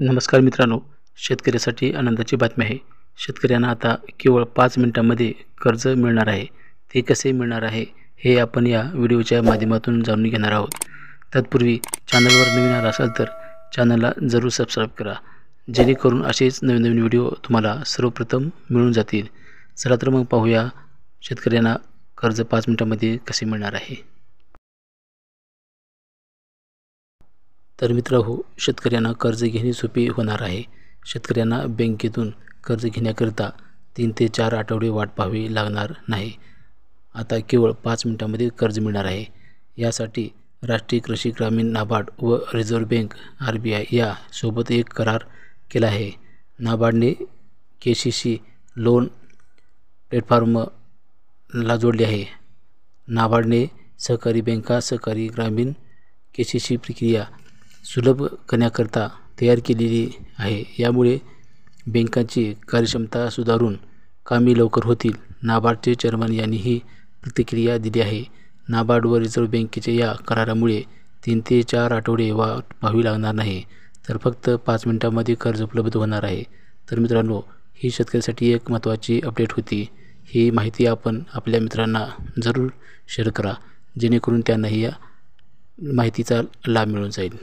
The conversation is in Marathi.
नमस्कार मित्रांनो, शेतकऱ्यासाठी आनंदाची बातमी आहे. शेतकऱ्यांना आता केवळ 5 मिनिटांमध्ये कर्ज मिळणार आहे. ते कसे मिळणार आहे हे आपण या व्हिडिओच्या माध्यमातून जाणून घेणार आहोत. तत्पूर्वी चॅनलवर नवीन आला असाल तर चॅनलला जरूर सबस्क्राईब करा, जेणेकरून असेच नवीन नवीन व्हिडिओ तुम्हाला सर्वप्रथम मिळून जातील. चला तर मग पाहूया शेतकऱ्यांना कर्ज 5 मिनिटांमध्ये कसे मिळणार आहे. तर मित्रहो, शेतकऱ्यांना कर्ज घेणे सोपे होणार आहे. शेतकऱ्यांना बँकेतून कर्ज घेण्याकरिता 3 ते 4 आठवडे वाट पाहावी लागणार नाही. आता केवळ 5 मिनिटांमध्ये कर्ज मिळणार आहे. यासाठी राष्ट्रीय कृषी ग्रामीण नाबार्ड व रिझर्व्ह बँक RBI या सोबत एक करार केला आहे. नाबार्डने KCC लोन प्लॅटफॉर्मला जोडले आहे. नाबार्डने सहकारी बँका सहकारी ग्रामीण KCC प्रक्रिया सुलभ करण्याकरता तयार केलेली आहे. यामुळे बँकांची कार्यक्षमता सुधारून कामे लवकर होतील. नाबार्डचे चेअरमन यांनी ही प्रतिक्रिया दिली आहे. नाबार्ड व रिझर्व्ह बँकेच्या या करारामुळे 3 ते 4 आठवडे वाट पाहावी लागणार नाही, तर फक्त 5 मिनिटांमध्ये कर्ज उपलब्ध होणार आहे. तर मित्रांनो, ही शेतकऱ्यासाठी एक महत्त्वाची अपडेट होती. ही माहिती आपण आपल्या मित्रांना जरूर शेअर करा, जेणेकरून त्यांनाही या माहितीचा लाभ मिळून जाईल.